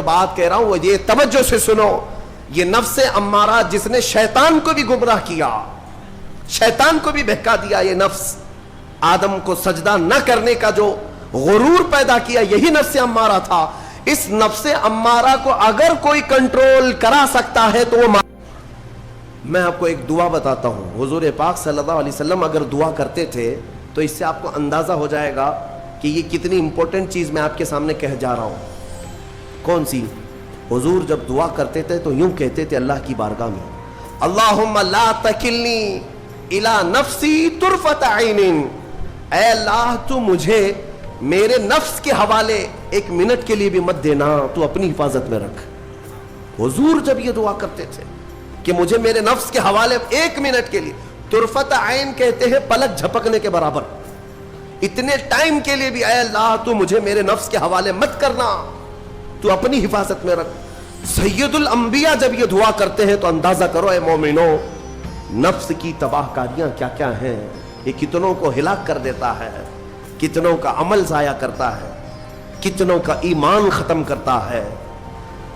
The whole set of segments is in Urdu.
بات کہہ رہا ہوں وہ یہ توجہ سے سنو، یہ نفس امارہ جس نے شیطان کو بھی گمراہ کیا، شیطان کو بھی بہکا دیا، یہ نفس آدم کو سجدہ نہ کرنے کا جو غرور پیدا کیا یہی نفس امارہ تھا۔ اس نفس امارہ کو اگر کوئی کنٹرول کرا سکتا ہے تو وہ میں آپ کو ایک دعا بتاتا ہوں، حضور پاک صلی اللہ علیہ وسلم اگر دعا کرتے تھے تو اس سے آپ کو اندازہ ہو جائے گا کہ یہ کتنی امپورٹنٹ چیز میں آپ کے سامنے کہہ جا رہا ہوں۔ کون سی؟ حضور جب دعا کرتے تھے تو یوں کہتے تھے اللہ کی بارگاہ میں، اللہم لا تکلنی الی نفسی طرفۃ عین، اے اللہ تو مجھے میرے نفس کے حوالے ایک منٹ کے لیے بھی مت دینا، تو اپنی حفاظت میں رکھ۔ حضور جب یہ دعا کرتے تھے کہ مجھے میرے نفس کے حوالے ایک منٹ کے لیے، طرفۃ عین کہتے ہیں پلک جھپکنے کے برابر، اتنے ٹائم کے لیے بھی اے اللہ تو مجھے میرے نفس کے حوالے مت کرنا، تو اپنی حفاظت میں رکھ۔ سید الانبیاء جب یہ دعا کرتے ہیں تو اندازہ کرو اے مومنو، نفس کی تباہ کاریاں کیا کیا ہیں، یہ کتنوں کو ہلاک کر دیتا ہے، کتنوں کا عمل ضائع کرتا ہے، کتنوں کا ایمان ختم کرتا ہے۔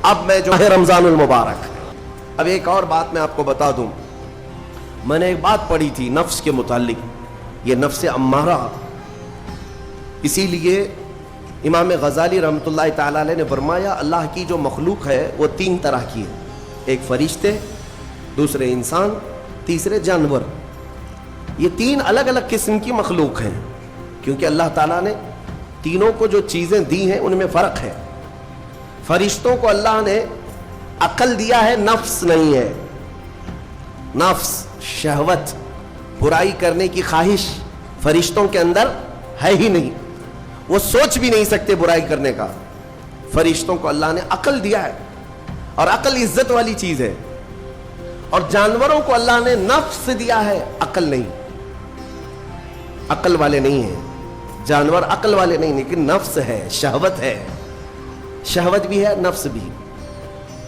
اب میں جو ہے رمضان المبارک، اب ایک اور بات میں آپ کو بتا دوں، میں نے ایک بات پڑھی تھی نفس کے متعلق، یہ نفس امارہ، اسی لیے امام غزالی رحمۃ اللہ تعالی علیہ نے فرمایا اللہ کی جو مخلوق ہے وہ تین طرح کی ہے، ایک فرشتے، دوسرے انسان، تیسرے جانور۔ یہ تین الگ الگ قسم کی مخلوق ہیں، کیونکہ اللہ تعالیٰ نے تینوں کو جو چیزیں دی ہیں ان میں فرق ہے۔ فرشتوں کو اللہ نے عقل دیا ہے، نفس نہیں ہے۔ نفس، شہوت، برائی کرنے کی خواہش فرشتوں کے اندر ہے ہی نہیں، وہ سوچ بھی نہیں سکتے برائی کرنے کا۔ فرشتوں کو اللہ نے عقل دیا ہے، اور عقل عزت والی چیز ہے۔ اور جانوروں کو اللہ نے نفس دیا ہے، عقل نہیں، عقل والے نہیں ہیں جانور، عقل والے نہیں، لیکن نفس ہے، شہوت ہے، شہوت بھی ہے، نفس بھی۔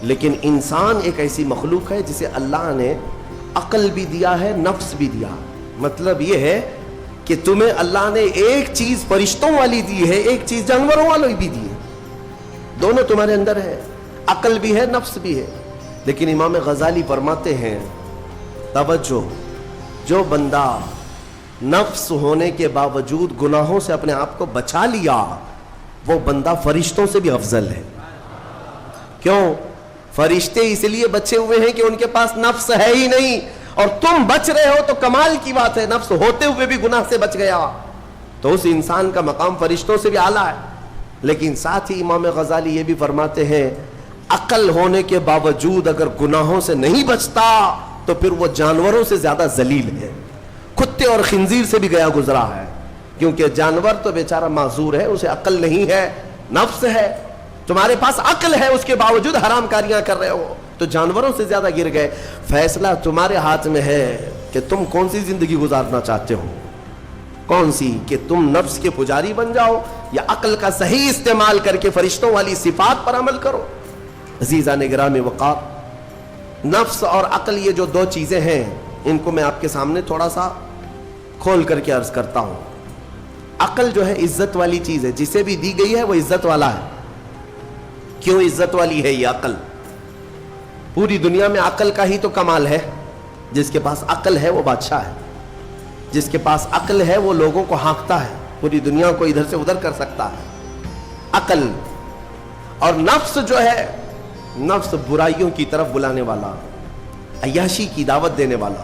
لیکن انسان ایک ایسی مخلوق ہے جسے اللہ نے عقل بھی دیا ہے، نفس بھی دیا۔ مطلب یہ ہے کہ تمہیں اللہ نے ایک چیز فرشتوں والی دی ہے، ایک چیز جانوروں والی بھی دی ہے، دونوں تمہارے اندر ہے، عقل بھی ہے، نفس بھی ہے۔ لیکن امام غزالی فرماتے ہیں توجہ، جو بندہ نفس ہونے کے باوجود گناہوں سے اپنے آپ کو بچا لیا وہ بندہ فرشتوں سے بھی افضل ہے۔ کیوں؟ فرشتے اس لیے بچے ہوئے ہیں کہ ان کے پاس نفس ہے ہی نہیں، اور تم بچ رہے ہو تو کمال کی بات ہے، نفس ہوتے ہوئے بھی گناہ سے بچ گیا تو اس انسان کا مقام فرشتوں سے بھی اعلیٰ ہے۔ لیکن ساتھ ہی امام غزالی یہ بھی فرماتے ہیں عقل ہونے کے باوجود اگر گناہوں سے نہیں بچتا تو پھر وہ جانوروں سے زیادہ ذلیل ہے، کتے اور خنزیر سے بھی گیا گزرا ہے، کیونکہ جانور تو بیچارہ معذور ہے، اسے عقل نہیں ہے، نفس ہے۔ تمہارے پاس عقل ہے، اس کے باوجود حرام کاریاں کر رہے ہو تو جانوروں سے زیادہ گر گئے۔ فیصلہ تمہارے ہاتھ میں ہے کہ تم کون سی زندگی گزارنا چاہتے ہو، کون سی، کہ تم نفس کے پجاری بن جاؤ یا عقل کا صحیح استعمال کر کے فرشتوں والی صفات پر عمل کرو۔ عزیزان گرامی وقار، نفس اور عقل یہ جو دو چیزیں ہیں ان کو میں آپ کے سامنے تھوڑا سا کھول کر کے عرض کرتا ہوں۔ عقل جو ہے عزت والی چیز ہے، جسے بھی دی گئی ہے وہ عزت والا ہے۔ کیوں عزت والی ہے یہ عقل؟ پوری دنیا میں عقل کا ہی تو کمال ہے، جس کے پاس عقل ہے وہ بادشاہ ہے، جس کے پاس عقل ہے وہ لوگوں کو ہانکتا ہے، پوری دنیا کو ادھر سے ادھر کر سکتا ہے۔ عقل اور نفس جو ہے، نفس برائیوں کی طرف بلانے والا، عیاشی کی دعوت دینے والا،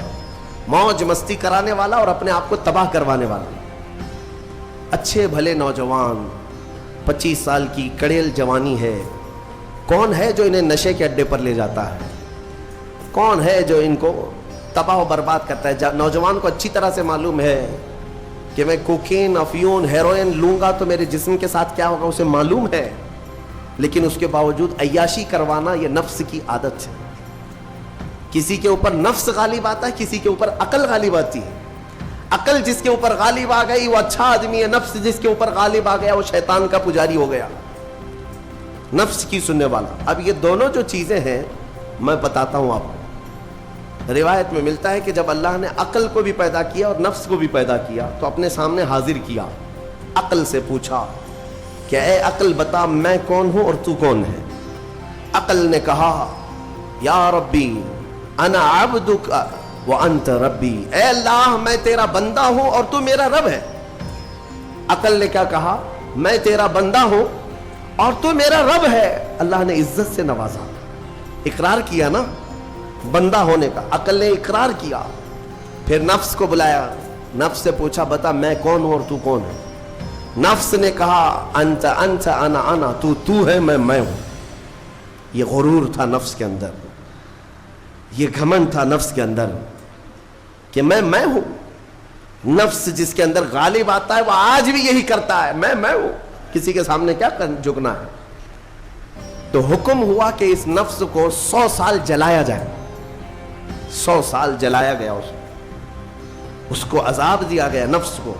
موج مستی کرانے والا اور اپنے آپ کو تباہ کروانے والا۔ اچھے بھلے نوجوان، 25 سال کی کڑیل جوانی ہے، کون ہے جو انہیں نشے کے اڈے پر لے جاتا ہے؟ کون ہے جو ان کو تباہ و برباد کرتا ہے؟ نوجوان کو اچھی طرح سے معلوم ہے کہ میں کوکین، افیون، ہیروئن لوں گا تو میرے جسم کے ساتھ کیا ہوگا، اسے معلوم ہے، لیکن اس کے باوجود عیاشی کروانا یہ نفس کی عادت ہے۔ کسی کے اوپر نفس غالب آتا ہے، کسی کے اوپر عقل غالب آتی ہے۔ عقل جس کے اوپر غالب آ گئی وہ اچھا آدمی ہے، نفس جس کے اوپر غالب آ گیا وہ شیطان کا پجاری ہو گیا، نفس کی سننے والا۔ اب یہ دونوں جو چیزیں ہیں میں بتاتا ہوں آپ کو۔ روایت میں ملتا ہے کہ جب اللہ نے عقل کو بھی پیدا کیا اور نفس کو بھی پیدا کیا تو اپنے سامنے حاضر کیا، عقل سے پوچھا کہ اے عقل بتا میں کون ہوں اور تو کون ہے؟ عقل نے کہا یا ربی انا عبدک وانت ربی، اے اللہ میں تیرا بندہ ہوں اور تو میرا رب ہے۔ عقل نے کیا کہا؟ میں تیرا بندہ ہوں اور تو میرا رب ہے۔ اللہ نے عزت سے نوازا، اقرار کیا نا بندہ ہونے کا، عقل نے اقرار کیا۔ پھر نفس کو بلایا، نفس سے پوچھا بتا میں کون ہوں اور تو کون ہے؟ نفس نے کہا انت انت انا انا، تو ہے میں ہوں۔ یہ غرور تھا نفس کے اندر، یہ گھمنڈ تھا نفس کے اندر کہ میں ہوں۔ نفس جس کے اندر غالب آتا ہے وہ آج بھی یہی کرتا ہے، میں ہوں، کسی کے سامنے کیا جھکنا ہے۔ تو حکم ہوا کہ اس نفس کو 100 سال جلایا جائے۔ 100 سال جلایا گیا، اس کو عذاب دیا گیا نفس کو۔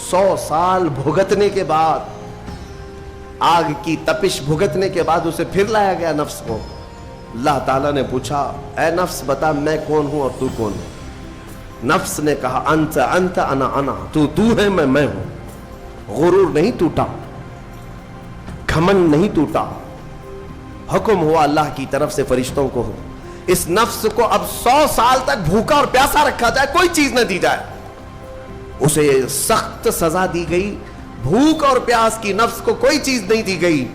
100 سال بھگتنے کے بعد، آگ کی تپش بھگتنے کے بعد اسے پھر لایا گیا نفس کو۔ اللہ تعالیٰ نے پوچھا اے نفس بتا میں کون ہوں اور تو کون ہے؟ نفس نے کہا انت انت انا انا، تو ہے میں ہوں۔ غرور نہیں ٹوٹا، گھمنڈ نہیں ٹوٹا۔ حکم ہوا اللہ کی طرف سے فرشتوں کو، اس نفس کو اب 100 سال تک بھوکا اور پیاسا رکھا جائے، کوئی چیز نہ دی جائے۔ اسے سخت سزا دی گئی، بھوک اور پیاس کی نفس کو کوئی چیز نہیں دی گئی۔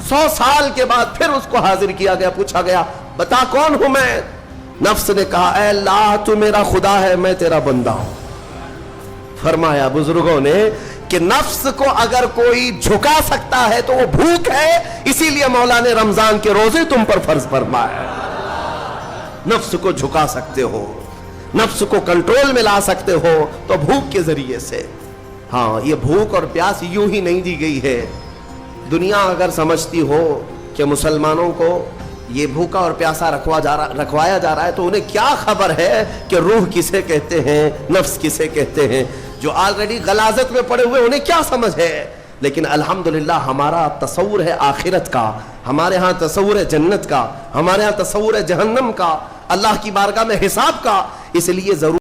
100 سال کے بعد پھر اس کو حاضر کیا گیا، پوچھا گیا بتا کون ہوں میں؟ نفس نے کہا اے اللہ تو میرا خدا ہے، میں تیرا بندہ ہوں۔ فرمایا بزرگوں نے کہ نفس کو اگر کوئی جھکا سکتا ہے تو وہ بھوک ہے، اسی لیے مولا نے رمضان کے روزے تم پر فرض فرمایا۔ نفس کو جھکا سکتے ہو، نفس کو کنٹرول میں لا سکتے ہو تو بھوک کے ذریعے سے۔ ہاں یہ بھوک اور پیاس یوں ہی نہیں دی گئی ہے۔ دنیا اگر سمجھتی ہو کہ مسلمانوں کو یہ بھوکا اور پیاسا رکھوایا جا رہا ہے تو انہیں کیا خبر ہے کہ روح کسے کہتے ہیں، نفس کسے کہتے ہیں؟ جو آلریڈی غلاظت میں پڑے ہوئے انہیں کیا سمجھ ہے؟ لیکن الحمدللہ ہمارا تصور ہے آخرت کا، ہمارے ہاں تصور ہے جنت کا، ہمارے ہاں تصور ہے جہنم کا، اللہ کی بارگاہ میں حساب کا۔ اس لیے ضرور